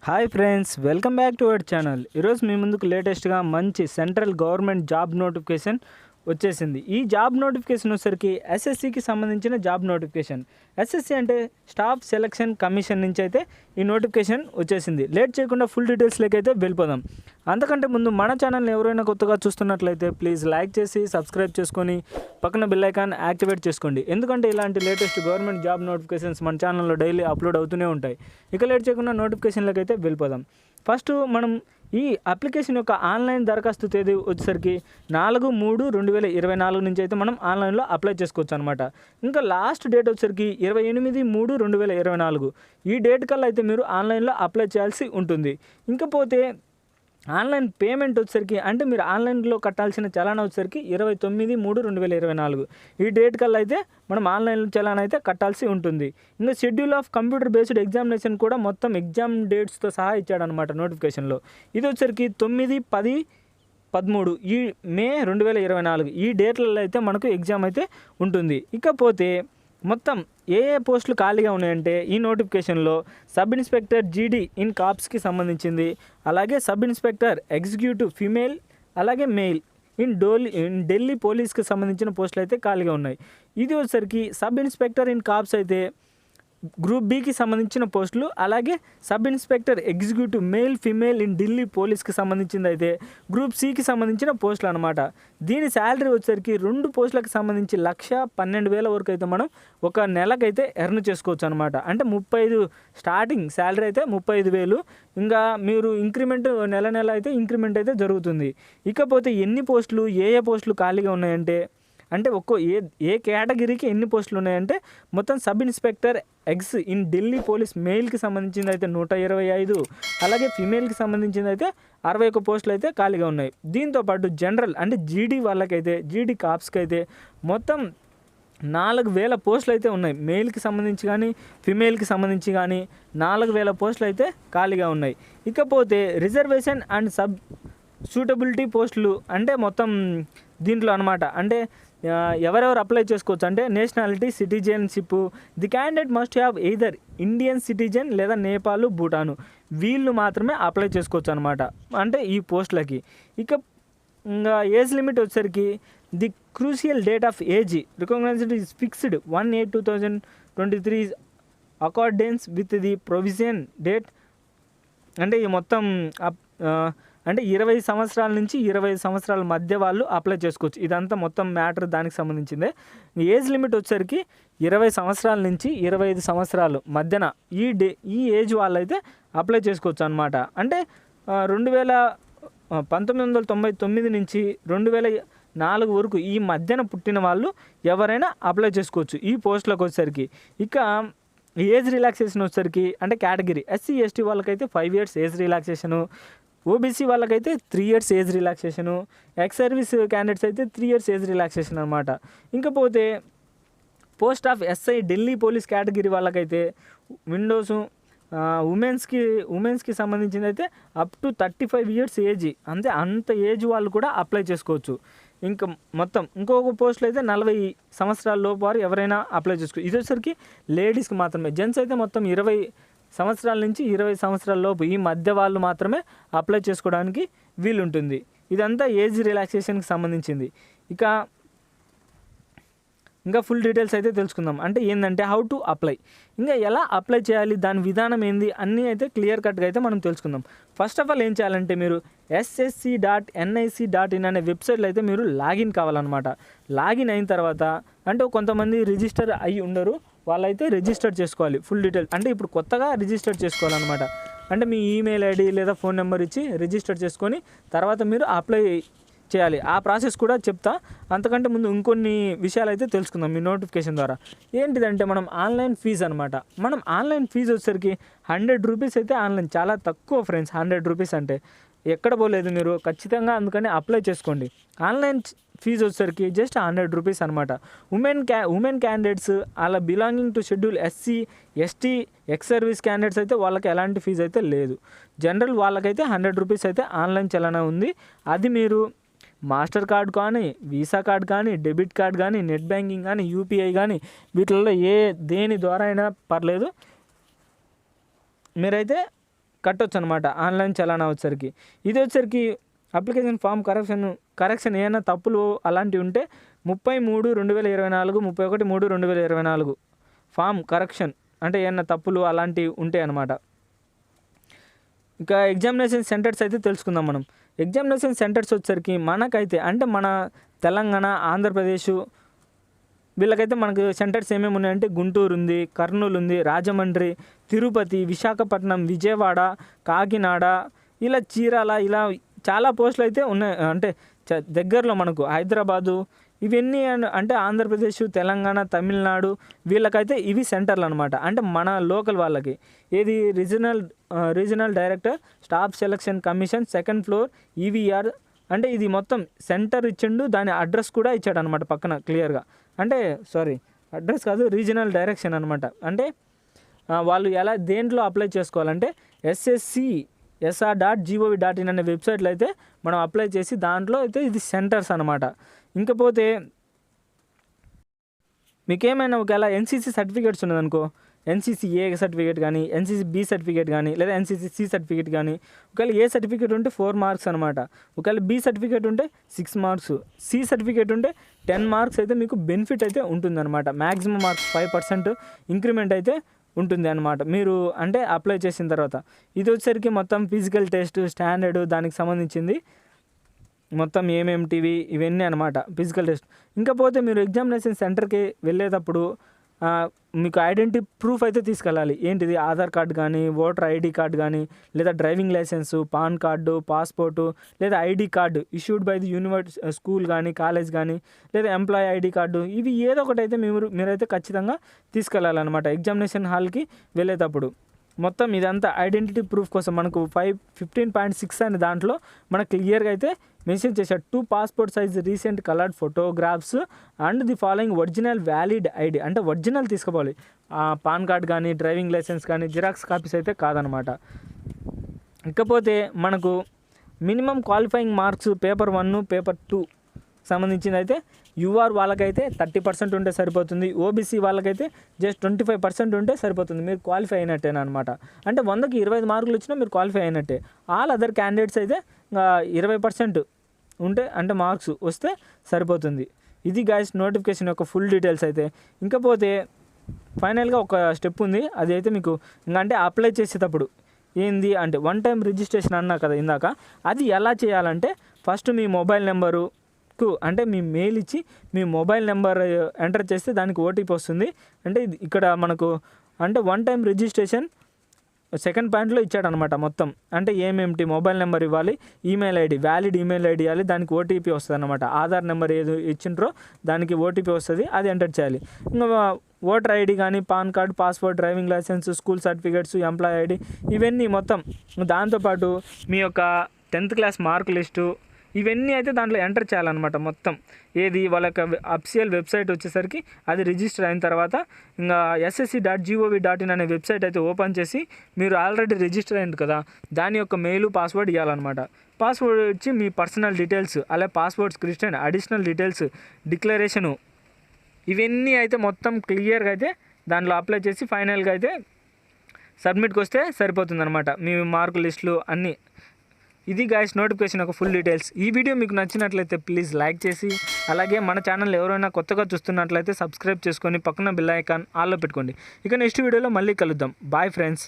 Hi friends, welcome back to our channel. ఈరోజు మీ ముందుకు లేటెస్ట్గా మంచి సెంట్రల్ గవర్నమెంట్ జాబ్ నోటిఫికేషన్ వచ్చేసింది. ఈ జాబ్ నోటిఫికేషన్ వచ్చేసరికి ఎస్ఎస్సికి సంబంధించిన జాబ్ నోటిఫికేషన్. ఎస్ఎస్సి అంటే స్టాఫ్ సెలక్షన్ కమిషన్ నుంచి అయితే ఈ నోటిఫికేషన్ వచ్చేసింది. లేట్ చేయకుండా ఫుల్ డీటెయిల్స్లోకి అయితే వెళ్ళిపోదాం. అంతకంటే ముందు మన ఛానల్ని ఎవరైనా కొత్తగా చూస్తున్నట్లయితే ప్లీజ్ లైక్ చేసి సబ్స్క్రైబ్ చేసుకొని పక్కన బెల్ ఐకాన్ యాక్టివేట్ చేసుకోండి. ఎందుకంటే ఇలాంటి లేటెస్ట్ గవర్నమెంట్ జాబ్ నోటిఫికేషన్స్ మన ఛానల్లో డైలీ అప్లోడ్ అవుతూనే ఉంటాయి. ఇక లేట్ చేయకుండా నోటిఫికేషన్లోకి అయితే వెళ్ళిపోదాం. ఫస్ట్ మనం ఈ అప్లికేషన్ యొక్క ఆన్లైన్ దరఖాస్తు తేదీ వచ్చేసరికి 4/3/2024 నుంచి అయితే మనం ఆన్లైన్లో అప్లై చేసుకోవచ్చు అనమాట. ఇంకా లాస్ట్ డేట్ వచ్చేసరికి 28/3/2024. ఈ డేట్ కల్లా అయితే మీరు ఆన్లైన్లో అప్లై చేయాల్సి ఉంటుంది. ఇంకపోతే ఆన్లైన్ పేమెంట్ వచ్చేసరికి అంటే మీరు ఆన్లైన్లో కట్టాల్సిన చలానా వచ్చేసరికి 29/3/2024. ఈ డేట్ కల్లా అయితే మనం ఆన్లైన్ చలానా అయితే కట్టాల్సి ఉంటుంది. ఇంకా schedule of computer based examination కూడా మొత్తం ఎగ్జామ్ డేట్స్తో సహా ఇచ్చాడనమాట నోటిఫికేషన్లో. ఇది వచ్చేసరికి 9, 10, 13 ఈ మే 2024 ఈ డేట్లలో అయితే మనకు ఎగ్జామ్ అయితే ఉంటుంది. ఇకపోతే మొత్తం ఏ పోస్టులు ఖాళీగా ఉన్నాయంటే ఈ నోటిఫికేషన్లో సబ్ ఇన్స్పెక్టర్ జీడీ ఇన్ కాప్స్కి సంబంధించింది, అలాగే సబ్ ఇన్స్పెక్టర్ ఎగ్జిక్యూటివ్ ఫీమేల్, అలాగే మెయిల్ ఇన్ ఢిల్లీ పోలీస్కి సంబంధించిన పోస్టులు అయితే ఖాళీగా ఉన్నాయి. ఇది వచ్చేసరికి సబ్ ఇన్స్పెక్టర్ ఇన్ కాప్స్ అయితే గ్రూప్ బికి సంబంధించిన పోస్టులు, అలాగే sub inspector executive male female in Delhi పోలీస్కి సంబంధించింది అయితే గ్రూప్ సికి సంబంధించిన పోస్టులు అనమాట. దీని శాలరీ వచ్చేసరికి 2 పోస్టులకు సంబంధించి 1,12,000 వరకు అయితే మనం ఒక నెలకైతే ఎర్న్ చేసుకోవచ్చు అనమాట. అంటే 35 స్టార్టింగ్ శాలరీ అయితే 35,000. ఇంకా మీరు ఇంక్రిమెంట్ నెల అయితే ఇంక్రిమెంట్ అయితే జరుగుతుంది. ఇకపోతే ఎన్ని పోస్టులు ఏ పోస్టులు ఖాళీగా ఉన్నాయంటే అంటే ఏ కేటగిరీకి ఎన్ని పోస్టులు ఉన్నాయంటే మొత్తం sub inspector exe in Delhi police మెయిల్కి సంబంధించింది అయితే 125, అలాగే ఫీమేల్కి సంబంధించింది అయితే 61 పోస్టులు అయితే ఖాళీగా ఉన్నాయి. దీంతోపాటు జనరల్ అంటే జీడీ వాళ్ళకైతే జీడీ కాప్స్కి అయితే మొత్తం 4,000 పోస్టులు అయితే ఉన్నాయి. మెయిల్కి సంబంధించి కానీ ఫిమేల్కి సంబంధించి కానీ 4,000 పోస్టులు అయితే ఖాళీగా ఉన్నాయి. ఇకపోతే రిజర్వేషన్ అండ్ సబ్ సూటబిలిటీ పోస్టులు అంటే మొత్తం దీంట్లో అనమాట. అంటే ఎవరెవరు అప్లై చేసుకోవచ్చు అంటే nationality, citizenship, the candidate must have either Indian citizen లేదా నేపాల్, భూటాను వీళ్ళు మాత్రమే అప్లై చేసుకోవచ్చు అనమాట అంటే ఈ పోస్టులకి. ఇంకా ఏజ్ లిమిట్ వచ్చేసరికి the crucial date of age recognized is fixed 1/8/2023 accordance with the provision date. అంటే ఈ మొత్తం అంటే 20 సంవత్సరాల నుంచి 25 సంవత్సరాల మధ్య వాళ్ళు అప్లై చేసుకోవచ్చు. ఇదంతా మొత్తం మ్యాటర్ దానికి సంబంధించిందే. ఏజ్ లిమిట్ వచ్చేసరికి 20 సంవత్సరాల నుంచి 25 సంవత్సరాలు మధ్యన ఈ ఏజ్ వాళ్ళైతే అప్లై చేసుకోవచ్చు అనమాట. అంటే 1999 నుంచి 2004 వరకు ఈ మధ్యన పుట్టిన వాళ్ళు ఎవరైనా అప్లై చేసుకోవచ్చు ఈ పోస్టులకు వచ్చేసరికి. ఇక ఏజ్ రిలాక్సేషన్ వచ్చేసరికి అంటే కేటగిరీ ఎస్సీ ఎస్టీ వాళ్ళకైతే 5 years ఏజ్ రిలాక్సేషను, ఓబీసీ వాళ్ళకైతే 3 years age relaxation, ex service candidates అయితే 3 years ఏజ్ రిలాక్సేషన్ అనమాట. ఇంకపోతే post of SI Delhi police category వాళ్ళకైతే విండోస్ ఉమెన్స్కి సంబంధించింది అయితే అప్ టు 35 years ఏజ్, అంత ఏజ్ వాళ్ళు కూడా అప్లై చేసుకోవచ్చు. ఇంకా మొత్తం ఇంకొక పోస్టులు అయితే 40 సంవత్సరాల లోపు వారు ఎవరైనా అప్లై చేసుకోవచ్చు. ఇది వచ్చేసరికి లేడీస్కి మాత్రమే. జెంట్స్ అయితే మొత్తం 20 సంవత్సరాల నుంచి 20 సంవత్సరాల లోపు ఈ మధ్య వాళ్ళు మాత్రమే అప్లై చేసుకోవడానికి వీలుంటుంది. ఇదంతా ఏజ్ రిలాక్సేషన్కి సంబంధించింది. ఇంకా ఫుల్ డీటెయిల్స్ అయితే తెలుసుకుందాం. అంటే ఏంటంటే హౌ టు అప్లై, ఇంకా ఎలా అప్లై చేయాలి, దాని విధానం ఏంది అన్నీ అయితే క్లియర్ కట్గా అయితే మనం తెలుసుకుందాం. ఫస్ట్ ఆఫ్ ఆల్ ఏం చేయాలంటే మీరు ssc.nic.in అనే వెబ్సైట్లో అయితే మీరు లాగిన్ కావాలన్నమాట. లాగిన్ అయిన తర్వాత అంటే కొంతమంది రిజిస్టర్ అయ్యి ఉండరు, వాళ్ళైతే రిజిస్టర్ చేసుకోవాలి ఫుల్ డీటెయిల్స్. అంటే ఇప్పుడు కొత్తగా రిజిస్టర్ చేసుకోవాలన్నమాట. అంటే మీ ఈమెయిల్ ఐడి లేదా ఫోన్ నెంబర్ ఇచ్చి రిజిస్టర్ చేసుకొని తర్వాత మీరు అప్లై చేయాలి. ఆ ప్రాసెస్ కూడా చెప్తా. అంతకంటే ముందు ఇంకొన్ని విషయాలు అయితే తెలుసుకుందాం మీ నోటిఫికేషన్ ద్వారా. ఏంటిదంటే మనం ఆన్లైన్ ఫీజు అనమాట. మనం ఆన్లైన్ ఫీజు వచ్చేసరికి 100 రూపీస్ అయితే ఆన్లైన్, చాలా తక్కువ ఫ్రెండ్స్. 100 రూపీస్ అంటే ఎక్కడ పోలేదు మీరు ఖచ్చితంగా, అందుకని అప్లై చేసుకోండి. ఆన్లైన్ ఫీజు వచ్చేసరికి జస్ట్ 100 రూపీస్ అనమాట. ఉమెన్ క్యాండిడేట్స్ అలా belonging to schedule SC ST ex service candidates అయితే వాళ్ళకి ఎలాంటి ఫీజు అయితే లేదు. జనరల్ వాళ్ళకైతే 100 రూపీస్ అయితే ఆన్లైన్ చలన ఉంది. అది మీరు మాస్టర్ కార్డ్ కానీ, వీసా కార్డ్ కానీ, డెబిట్ కార్డ్ కానీ, నెట్ బ్యాంకింగ్ కానీ, యూపీఐ కానీ వీటిల్లో దేని ద్వారా అయినా పర్లేదు, మీరైతే కట్టొచ్చు అనమాట ఆన్లైన్ చలానా వచ్చేసరికి. ఇది వచ్చేసరికి అప్లికేషన్ ఫామ్ కరెక్షన్ ఏమైనా తప్పులు అలాంటివి ఉంటే 33/2024, 31/3/2024 ఫామ్ కరెక్షన్ అంటే ఏమైనా తప్పులు అలాంటివి ఉంటాయి అన్నమాట. ఇంకా ఎగ్జామినేషన్ సెంటర్స్ అయితే తెలుసుకుందాం మనం. ఎగ్జామినేషన్ సెంటర్స్ వచ్చేసరికి మనకైతే అంటే మన తెలంగాణ, ఆంధ్రప్రదేశ్ వీళ్ళకైతే మనకు సెంటర్స్ ఏమేమి ఉన్నాయంటే గుంటూరు ఉంది, కర్నూలు ఉంది, రాజమండ్రి, తిరుపతి, విశాఖపట్నం, విజయవాడ, కాకినాడ, ఇలా చీరాల, ఇలా చాలా పోస్టులు అయితే ఉన్నాయి. అంటే దగ్గరలో మనకు హైదరాబాదు ఇవన్నీ అంటే ఆంధ్రప్రదేశ్, తెలంగాణ, తమిళనాడు వీళ్ళకైతే ఇవి సెంటర్లు అనమాట. అంటే మన లోకల్ వాళ్ళకి ఏది regional director staff selection commission 2nd floor EVR అంటే ఇది మొత్తం సెంటర్ ఇచ్చిండు, దాని అడ్రస్ కూడా ఇచ్చాడు అనమాట పక్కన క్లియర్గా. అంటే అడ్రస్ కాదు, రీజనల్ డైరెక్షన్ అనమాట. అంటే వాళ్ళు ఎలా దేంట్లో అప్లై చేసుకోవాలంటే sscsr.gov.in అనే వెబ్సైట్లో అయితే మనం అప్లై చేసి దాంట్లో అయితే ఇది సెంటర్స్ అనమాట. ఇంకపోతే మీకేమైనా ఒకవేళ ఎన్సీసీ సర్టిఫికేట్స్ ఉన్నదనుకో, ఎన్సీసీ ఏ సర్టిఫికేట్ కానీ, ఎన్సీసీ బి సర్టిఫికేట్ కానీ, లేదా ఎన్సీసీ సి సర్టిఫికేట్ కానీ, ఒకవేళ ఏ సర్టిఫికేట్ ఉంటే 4 మార్క్స్ అనమాట. ఒకవేళ బి సర్టిఫికేట్ ఉంటే 6 మార్క్స్, సి సర్టిఫికేట్ ఉంటే 10 మార్క్స్ అయితే మీకు బెనిఫిట్ అయితే ఉంటుందన్నమాట. మ్యాక్సిమం మార్క్స్ 5% ఇంక్రిమెంట్ అయితే ఉంటుంది అనమాట మీరు అంటే అప్లై చేసిన తర్వాత. ఇది వచ్చేసరికి మొత్తం ఫిజికల్ టెస్ట్, స్టాండర్డ్ దానికి సంబంధించింది మొత్తం ఏమేమిటివి ఇవన్నీ అనమాట ఫిజికల్ టెస్ట్. ఇంకపోతే మీరు ఎగ్జామినేషన్ సెంటర్కి వెళ్ళేటప్పుడు మీకు ఐడెంటిటీ ప్రూఫ్ అయితే తీసుకెళ్ళాలి. ఏంటిది ఆధార్ కార్డు కానీ, ఓటర్ ఐడి కార్డు కానీ, లేదా driving licence, PAN card, passport, లేదా ID card issued by the school కానీ, కాలేజ్ కానీ, లేదా ఎంప్లాయీ ఐడి కార్డు, ఇవి ఏదో ఒకటి అయితే మీరైతే ఖచ్చితంగా తీసుకెళ్ళాలన్నమాట ఎగ్జామినేషన్ హాల్కి వెళ్ళేటప్పుడు. మొత్తం ఇదంతా ఐడెంటిటీ ప్రూఫ్ కోసం మనకు 15.6 అనే దాంట్లో మనకు క్లియర్గా అయితే మెన్షన్ చేశాడు. 2 passport size recent coloured photographs and the following original valid ID అంటే ఒరిజినల్ తీసుకోవాలి. పాన్ కార్డ్ కానీ, డ్రైవింగ్ లైసెన్స్ కానీ, జిరాక్స్ కాపీస్ అయితే కాదనమాట. ఇకపోతే మనకు minimum qualifying marks paper 1, paper 2 సంబంధించింది అయితే యూఆర్ వాళ్ళకైతే 30% ఉంటే సరిపోతుంది. ఓబీసీ వాళ్ళకైతే జస్ట్ 25% ఉంటే సరిపోతుంది. మీరు క్వాలిఫై అయినట్టేనా అనమాట. అంటే 100కి 25 మార్కులు వచ్చినా మీరు క్వాలిఫై అయినట్టే. ఆల్ అదర్ క్యాండిడేట్స్ అయితే 20% ఉంటే అంటే మార్క్స్ వస్తే సరిపోతుంది. ఇది గైస్ నోటిఫికేషన్ యొక్క ఫుల్ డీటెయిల్స్ అయితే. ఇంకపోతే ఫైనల్గా ఒక స్టెప్ ఉంది, అది అయితే మీకు అంటే అప్లై చేసేటప్పుడు ఏంది అంటే 1 టైం రిజిస్ట్రేషన్ అన్నా కదా ఇందాక, అది ఎలా చేయాలంటే ఫస్ట్ మీ మొబైల్ నెంబరు అంటే మీ మెయిల్ ఇచ్చి మీ మొబైల్ నెంబర్ ఎంటర్ చేస్తే దానికి ఓటీపీ వస్తుంది. అంటే ఇక్కడ మనకు అంటే 1 టైం రిజిస్ట్రేషన్ 2nd పాయింట్లో ఇచ్చాడనమాట మొత్తం. అంటే ఏమేమిటి మొబైల్ నెంబర్ ఇవ్వాలి, email ID valid email ID ఇవ్వాలి, దానికి ఓటీపీ వస్తుంది అనమాట. ఆధార్ నెంబర్ ఏదో ఇచ్చిండ్రో దానికి ఓటీపీ వస్తుంది, అది ఎంటర్ చేయాలి. ఇంకా ఓటర్ ఐడి కానీ, PAN card, passport, driving licence, school certificates, employee ID ఇవన్నీ మొత్తం. దాంతోపాటు మీ యొక్క 10th క్లాస్ మార్క్ లిస్టు ఇవన్నీ అయితే దాంట్లో ఎంటర్ చేయాలన్నమాట మొత్తం. ఏది వాళ్ళ యొక్క అఫీషియల్ వెబ్సైట్ వచ్చేసరికి అది రిజిస్టర్ అయిన తర్వాత ఇంకా ssc.gov.in అనే వెబ్సైట్ అయితే ఓపెన్ చేసి మీరు ఆల్రెడీ రిజిస్టర్ అయింది కదా దాని యొక్క మెయిల్, పాస్వర్డ్ ఇవ్వాలన్నమాట. పాస్వర్డ్ ఇచ్చి మీ పర్సనల్ డీటెయిల్స్, అలాగే passport script and additional details, declaration ఇవన్నీ అయితే మొత్తం క్లియర్గా అయితే దాంట్లో అప్లై చేసి ఫైనల్గా అయితే సబ్మిట్కి వస్తే సరిపోతుంది అనమాట మీ మార్క్ లిస్టులు అన్నీ. ఇది గైస్ నోటిఫికేషన్ ఒక ఫుల్ డీటెయిల్స్. ఈ వీడియో మీకు నచ్చినట్లయితే ప్లీజ్ లైక్ చేసి, అలాగే మన ఛానల్ ఎవరైనా కొత్తగా చూస్తున్నట్లయితే సబ్స్క్రైబ్ చేసుకొని పక్కన బెల్ ఐకాన్ ఆల్లో పెట్టుకోండి. ఇక నెక్స్ట్ వీడియోలో మళ్ళీ కలుద్దాం. Bye friends.